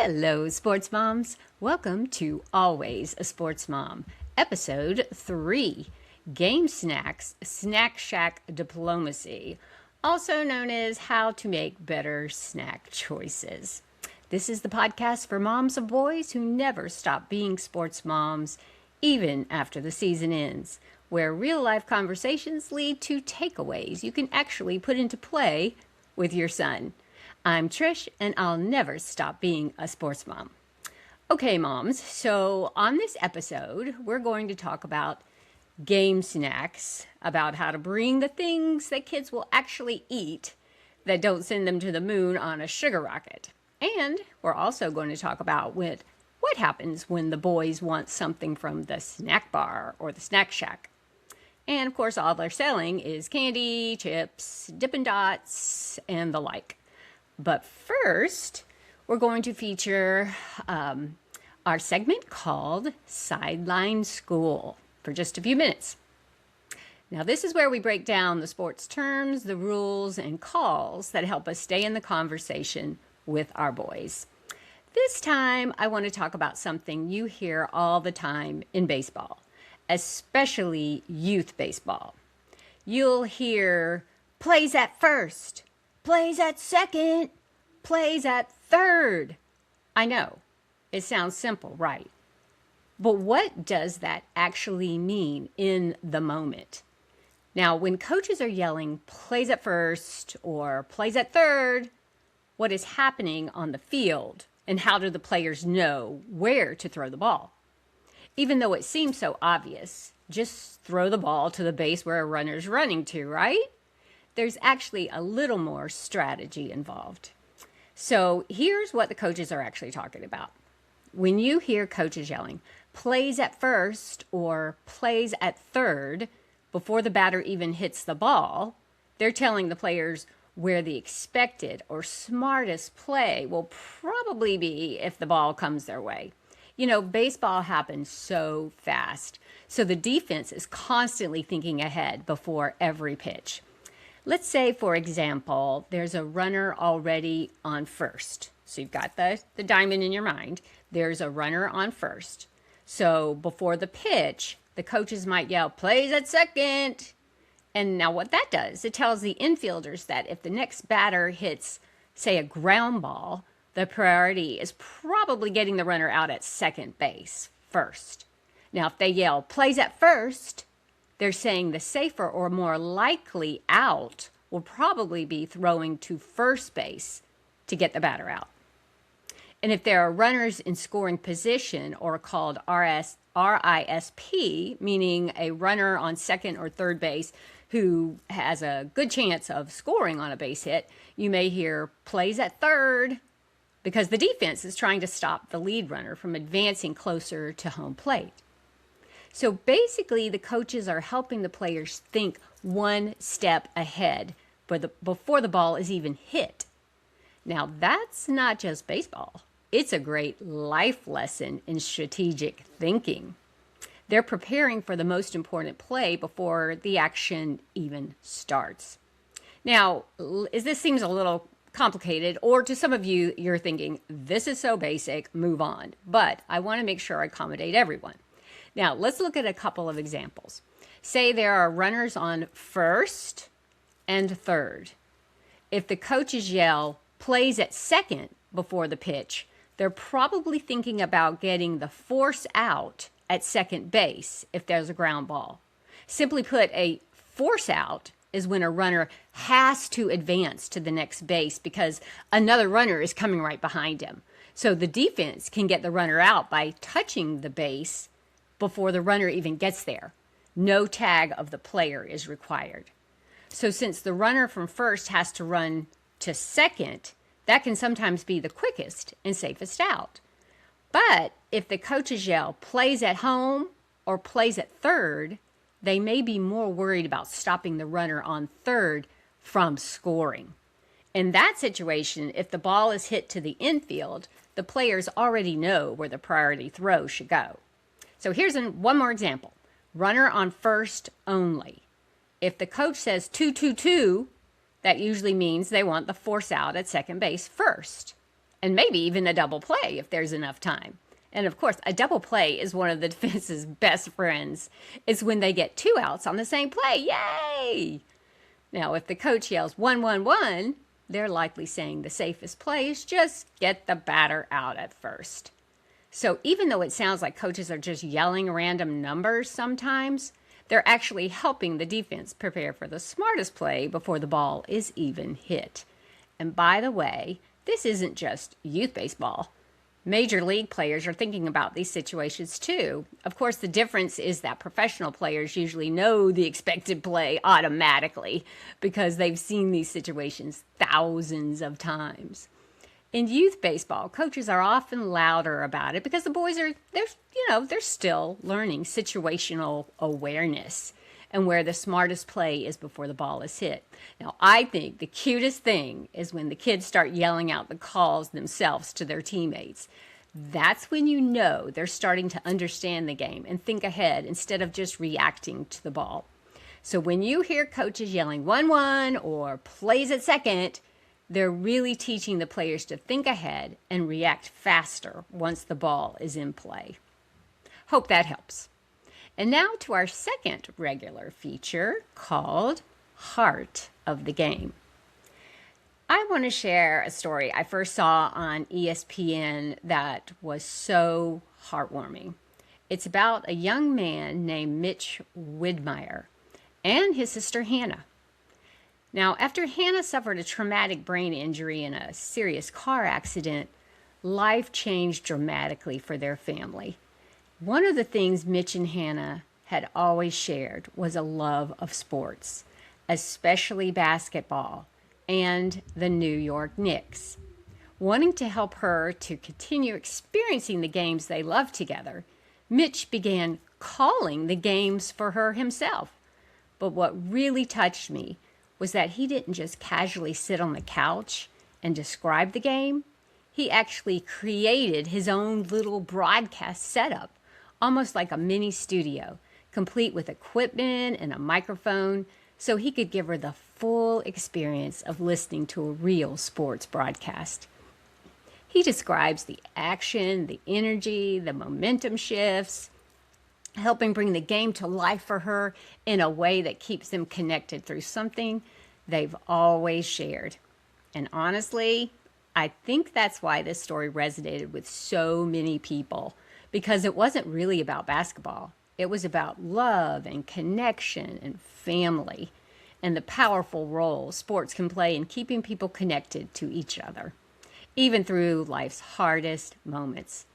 Hello, sports moms. Welcome to Always a Sports Mom, episode 3, Game Snacks, Snack Shack Diplomacy, also known as How to Make Better Snack Choices. This is the podcast for moms of boys who never stop being sports moms, even after the season ends, where real-life conversations lead to takeaways you can actually put into play with your son. I'm Trish, and I'll never stop being a sports mom. Okay, moms, so on this episode, we're going to talk about game snacks, about how to bring the things that kids will actually eat that don't send them to the moon on a sugar rocket. And we're also going to talk about what happens when the boys want something from the snack bar or the snack shack. And of course, all they're selling is candy, chips, Dippin Dots, and the like. But first, we're going to feature our segment called Sideline School for just a few minutes. Now, this is where we break down the sports terms, the rules, and calls that help us stay in the conversation with our boys. This time, I want to talk about something you hear all the time in baseball, especially youth baseball. You'll hear plays at first, plays at second, plays at third. I know, it sounds simple, right? But what does that actually mean in the moment? Now, when coaches are yelling plays at first or plays at third, what is happening on the field and how do the players know where to throw the ball? Even though it seems so obvious, just throw the ball to the base where a runner's running to, right? There's actually a little more strategy involved. So here's what the coaches are actually talking about. When you hear coaches yelling, plays at first or plays at third, before the batter even hits the ball, they're telling the players where the expected or smartest play will probably be if the ball comes their way. You know, baseball happens so fast, so the defense is constantly thinking ahead before every pitch. Let's say, for example, there's a runner already on first. So you've got the diamond in your mind. There's a runner on first. So before the pitch, the coaches might yell, plays at second. And now what that does, it tells the infielders that if the next batter hits, say, a ground ball, the priority is probably getting the runner out at second base first. Now, if they yell, plays at first, they're saying the safer or more likely out will probably be throwing to first base to get the batter out. And if there are runners in scoring position or called RISP, meaning a runner on second or third base who has a good chance of scoring on a base hit, you may hear plays at third because the defense is trying to stop the lead runner from advancing closer to home plate. So basically, the coaches are helping the players think one step ahead before the ball is even hit. Now, that's not just baseball. It's a great life lesson in strategic thinking. They're preparing for the most important play before the action even starts. Now, this seems a little complicated, or to some of you, you're thinking, this is so basic, move on. But I want to make sure I accommodate everyone. Now, let's look at a couple of examples. Say there are runners on first and third. If the coaches yell, plays at second before the pitch, they're probably thinking about getting the force out at second base if there's a ground ball. Simply put, a force out is when a runner has to advance to the next base because another runner is coming right behind him. So the defense can get the runner out by touching the base before the runner even gets there. No tag of the player is required. So since the runner from first has to run to second, that can sometimes be the quickest and safest out. But if the coaches yell plays at home or plays at third, they may be more worried about stopping the runner on third from scoring. In that situation, if the ball is hit to the infield, the players already know where the priority throw should go. So here's one more example. Runner on first only. If the coach says 2-2-2, that usually means they want the force out at second base first. and maybe even a double play if there's enough time. And of course, a double play is one of the defense's best friends. It's when they get 2 outs on the same play. Yay! Now, if the coach yells 1-1-1, they're likely saying the safest play is just get the batter out at first. So even though it sounds like coaches are just yelling random numbers sometimes, they're actually helping the defense prepare for the smartest play before the ball is even hit. And by the way, this isn't just youth baseball. Major league players are thinking about these situations too. Of course, the difference is that professional players usually know the expected play automatically because they've seen these situations thousands of times. In youth baseball, coaches are often louder about it because the boys they're still learning situational awareness and where the smartest play is before the ball is hit. Now, I think the cutest thing is when the kids start yelling out the calls themselves to their teammates. That's when you know they're starting to understand the game and think ahead instead of just reacting to the ball. So when you hear coaches yelling 1-1 or plays at second, they're really teaching the players to think ahead and react faster once the ball is in play. Hope that helps. And now to our second regular feature called Heart of the Game. I want to share a story I first saw on ESPN that was so heartwarming. It's about a young man named Mitch Widmeier and his sister Hannah. Now, after Hannah suffered a traumatic brain injury in a serious car accident, life changed dramatically for their family. One of the things Mitch and Hannah had always shared was a love of sports, especially basketball and the New York Knicks. Wanting to help her to continue experiencing the games they loved together, Mitch began calling the games for her himself. But what really touched me was that he didn't just casually sit on the couch and describe the game. He actually created his own little broadcast setup, almost like a mini studio, complete with equipment and a microphone, so he could give her the full experience of listening to a real sports broadcast. He describes the action, the energy, the momentum shifts, helping bring the game to life for her in a way that keeps them connected through something they've always shared. And honestly, I think that's why this story resonated with so many people, because it wasn't really about basketball. It was about love and connection and family and the powerful role sports can play in keeping people connected to each other, even through life's hardest moments.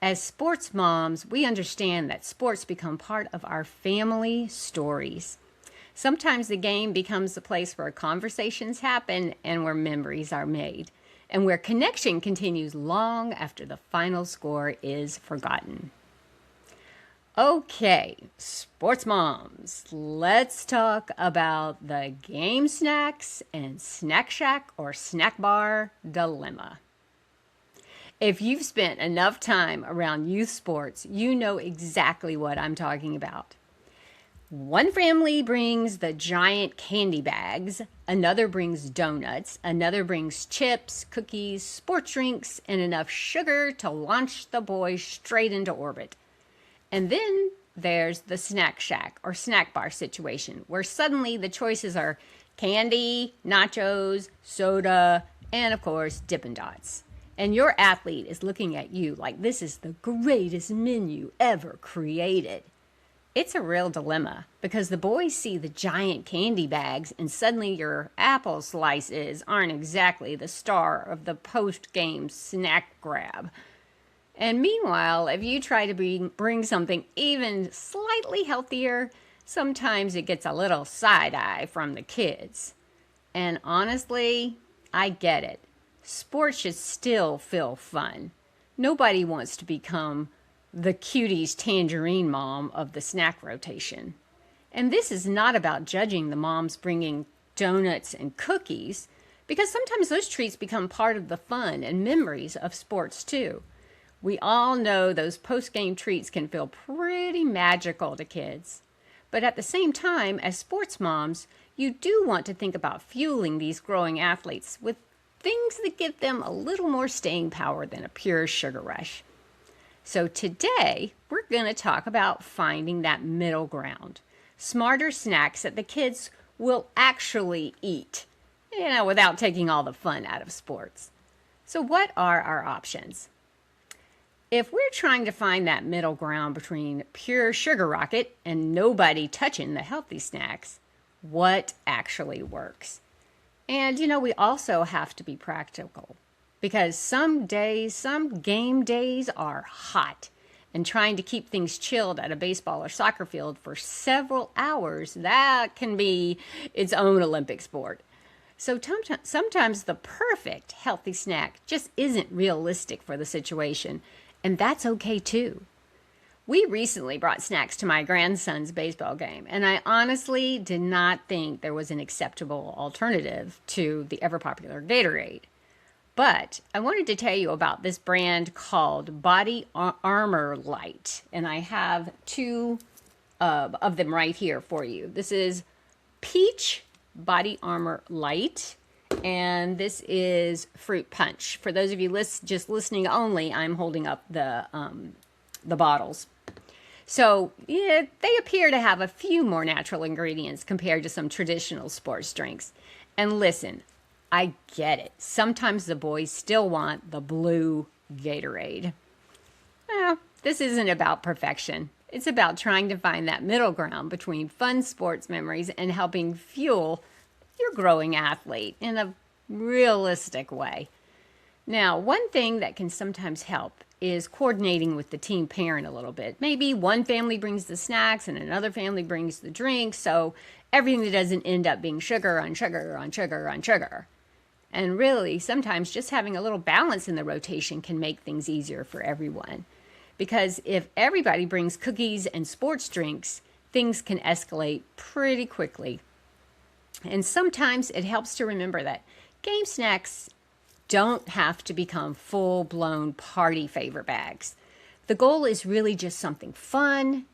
As sports moms, we understand that sports become part of our family stories. Sometimes the game becomes the place where conversations happen and where memories are made, and where connection continues long after the final score is forgotten. Okay, sports moms, let's talk about the game snacks and snack shack or snack bar dilemma. If you've spent enough time around youth sports, you know exactly what I'm talking about. One family brings the giant candy bags, another brings donuts, another brings chips, cookies, sports drinks, and enough sugar to launch the boys straight into orbit. And then there's the snack shack or snack bar situation, where suddenly the choices are candy, nachos, soda, and of course, Dippin Dots. And your athlete is looking at you like this is the greatest menu ever created. It's a real dilemma because the boys see the giant candy bags and suddenly your apple slices aren't exactly the star of the post-game snack grab. And meanwhile, if you try to bring something even slightly healthier, sometimes it gets a little side-eye from the kids. And honestly, I get it. Sports should still feel fun. Nobody wants to become the cutie's tangerine mom of the snack rotation. And this is not about judging the moms bringing donuts and cookies, because sometimes those treats become part of the fun and memories of sports too. We all know those post-game treats can feel pretty magical to kids. But at the same time, as sports moms, you do want to think about fueling these growing athletes with things that give them a little more staying power than a pure sugar rush. So today, we're going to talk about finding that middle ground. Smarter snacks that the kids will actually eat, without taking all the fun out of sports. So what are our options? If we're trying to find that middle ground between pure sugar rocket and nobody touching the healthy snacks, what actually works? And we also have to be practical because some game days are hot, and trying to keep things chilled at a baseball or soccer field for several hours, that can be its own Olympic sport. So sometimes the perfect healthy snack just isn't realistic for the situation, and that's okay too. We recently brought snacks to my grandson's baseball game, and I honestly did not think there was an acceptable alternative to the ever-popular Gatorade. But I wanted to tell you about this brand called Body Armor Light, and I have two of them right here for you. This is Peach Body Armor Light, and this is Fruit Punch. For those of you just listening only, I'm holding up the bottles. So yeah, they appear to have a few more natural ingredients compared to some traditional sports drinks. And listen, I get it. Sometimes the boys still want the blue Gatorade. Well, this isn't about perfection. It's about trying to find that middle ground between fun sports memories and helping fuel your growing athlete in a realistic way. Now, one thing that can sometimes help is coordinating with the team parent a little bit. Maybe one family brings the snacks and another family brings the drinks, so everything doesn't end up being sugar on sugar on sugar on sugar. And really, sometimes just having a little balance in the rotation can make things easier for everyone. Because if everybody brings cookies and sports drinks, things can escalate pretty quickly. And sometimes it helps to remember that game snacks don't have to become full-blown party favor bags. The goal is really just something fun,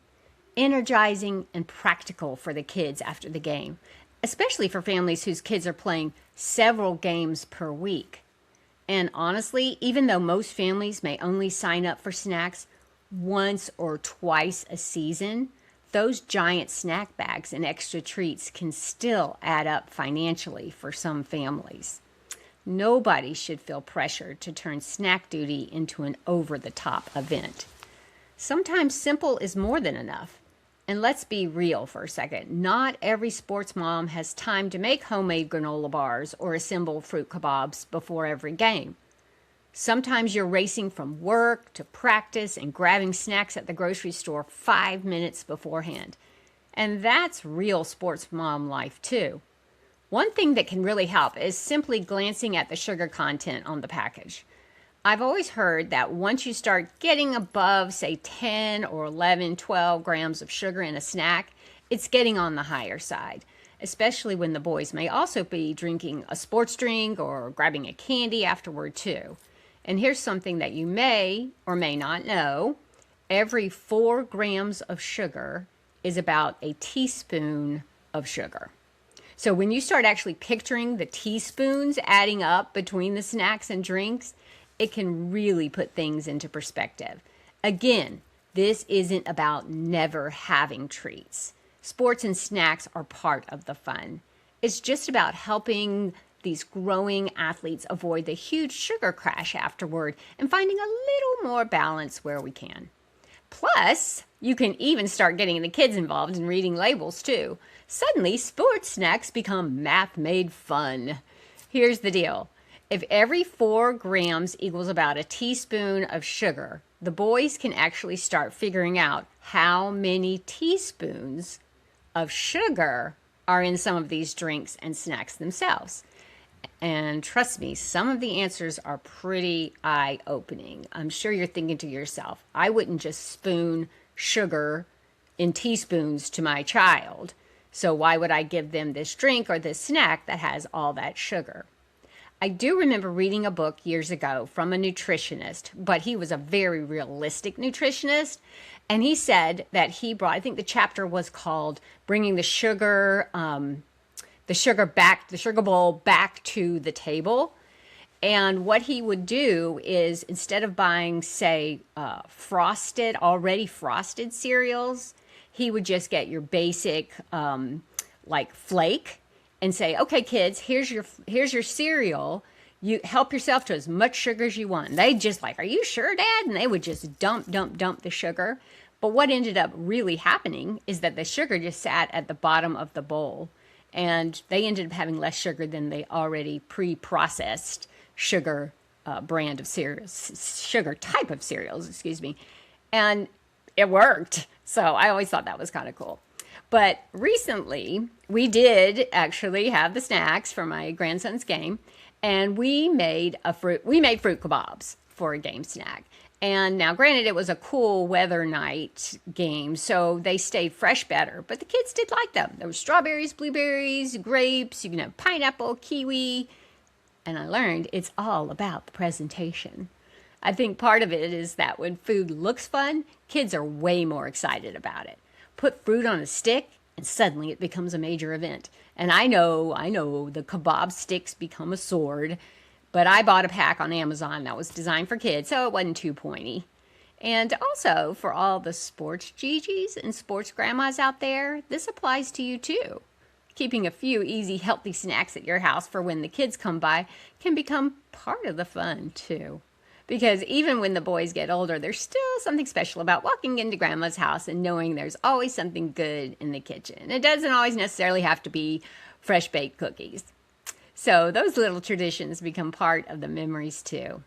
energizing, and practical for the kids after the game, especially for families whose kids are playing several games per week. And honestly, even though most families may only sign up for snacks once or twice a season, those giant snack bags and extra treats can still add up financially for some families. Nobody should feel pressured to turn snack duty into an over-the-top event. Sometimes simple is more than enough. And let's be real for a second. Not every sports mom has time to make homemade granola bars or assemble fruit kebabs before every game. Sometimes you're racing from work to practice and grabbing snacks at the grocery store 5 minutes beforehand. And that's real sports mom life too. One thing that can really help is simply glancing at the sugar content on the package. I've always heard that once you start getting above, say, 10 or 11, 12 grams of sugar in a snack, it's getting on the higher side, especially when the boys may also be drinking a sports drink or grabbing a candy afterward too. And here's something that you may or may not know. Every 4 grams of sugar is about a teaspoon of sugar. So when you start actually picturing the teaspoons adding up between the snacks and drinks, it can really put things into perspective. Again, this isn't about never having treats. Sports and snacks are part of the fun. It's just about helping these growing athletes avoid the huge sugar crash afterward and finding a little more balance where we can. Plus, you can even start getting the kids involved in reading labels too. Suddenly, sports snacks become math-made fun. Here's the deal. If every 4 grams equals about a teaspoon of sugar, the boys can actually start figuring out how many teaspoons of sugar are in some of these drinks and snacks themselves. And trust me, some of the answers are pretty eye-opening. I'm sure you're thinking to yourself, I wouldn't just spoon sugar in teaspoons to my child. So why would I give them this drink or this snack that has all that sugar? I do remember reading a book years ago from a nutritionist, but he was a very realistic nutritionist. And he said that he brought, I think the chapter was called Bringing the Sugar bowl back to the table. And what he would do is, instead of buying, say, already frosted cereals, he would just get your basic, like flake, and say, "Okay, kids, here's your cereal. You help yourself to as much sugar as you want." And they just like, "Are you sure, Dad?" And they would just dump the sugar. But what ended up really happening is that the sugar just sat at the bottom of the bowl, and they ended up having less sugar than they already pre-processed sugar brand of cereals, sugar type of cereals, excuse me. And it worked. So I always thought that was kind of cool. But recently, we did actually have the snacks for my grandson's game, and we made fruit kebabs for a game snack. And now, granted, it was a cool weather night game, so they stayed fresh better. But the kids did like them. There were strawberries, blueberries, grapes, you can have pineapple, kiwi. And I learned it's all about the presentation. I think part of it is that when food looks fun, kids are way more excited about it. Put fruit on a stick, and suddenly it becomes a major event. And I know, the kebab sticks become a sword. But I bought a pack on Amazon that was designed for kids, so it wasn't too pointy. And also, for all the sports Gigi's and sports grandmas out there, this applies to you too. Keeping a few easy, healthy snacks at your house for when the kids come by can become part of the fun too. Because even when the boys get older, there's still something special about walking into grandma's house and knowing there's always something good in the kitchen. It doesn't always necessarily have to be fresh baked cookies. So those little traditions become part of the memories too.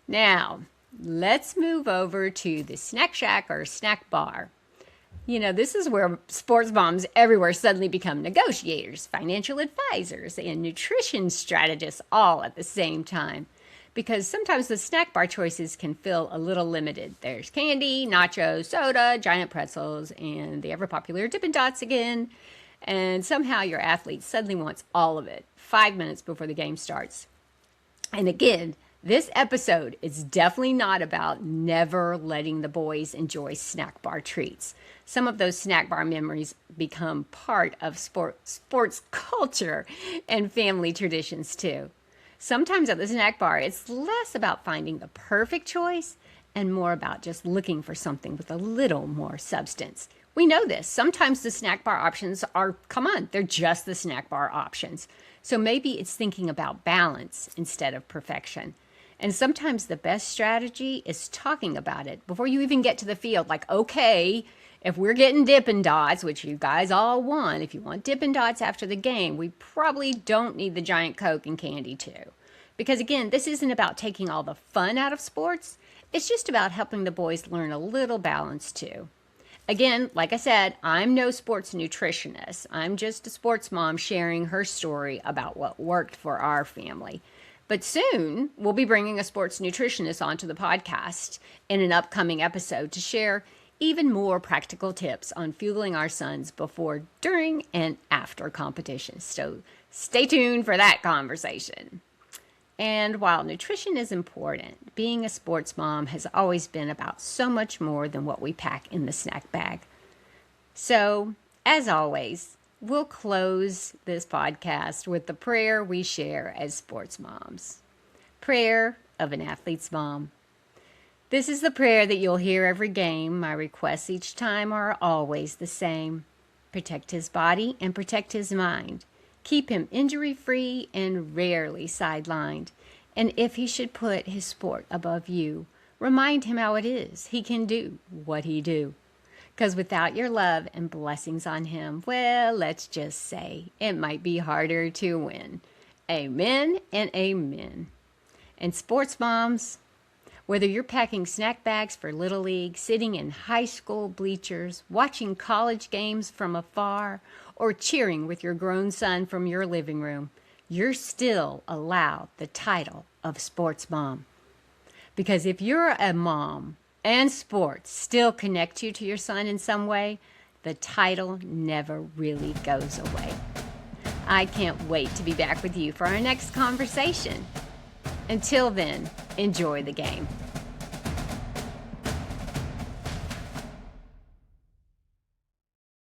Now, let's move over to the snack shack or snack bar. You know, this is where sports moms everywhere suddenly become negotiators, financial advisors, and nutrition strategists all at the same time. Because sometimes the snack bar choices can feel a little limited. There's candy, nachos, soda, giant pretzels, and the ever popular Dippin Dots again. And somehow your athlete suddenly wants all of it 5 minutes before the game starts. And again, this episode is definitely not about never letting the boys enjoy snack bar treats. Some of those snack bar memories become part of sports culture and family traditions too. Sometimes at the snack bar, it's less about finding the perfect choice and more about just looking for something with a little more substance. We know this. Sometimes the snack bar options they're just the snack bar options. So maybe it's thinking about balance instead of perfection. And sometimes the best strategy is talking about it before you even get to the field. Like, okay, if we're getting Dippin Dots, which you guys all want, if you want Dippin Dots after the game, we probably don't need the giant Coke and candy too. Because again, this isn't about taking all the fun out of sports. It's just about helping the boys learn a little balance too. Again, like I said, I'm no sports nutritionist. I'm just a sports mom sharing her story about what worked for our family. But soon, we'll be bringing a sports nutritionist onto the podcast in an upcoming episode to share even more practical tips on fueling our sons before, during, and after competitions. So stay tuned for that conversation. And while nutrition is important, being a sports mom has always been about so much more than what we pack in the snack bag. So, as always, we'll close this podcast with the prayer we share as sports moms. Prayer of an athlete's mom. This is the prayer that you'll hear every game. My requests each time are always the same. Protect his body and protect his mind. Keep him injury-free and rarely sidelined. And if he should put his sport above you, remind him how it is he can do what he do. Because without your love and blessings on him, well, let's just say it might be harder to win. Amen and amen. And sports moms, whether you're packing snack bags for Little League, sitting in high school bleachers, watching college games from afar, or cheering with your grown son from your living room, you're still allowed the title of sports mom. Because if you're a mom and sports still connect you to your son in some way, the title never really goes away. I can't wait to be back with you for our next conversation. Until then, enjoy the game.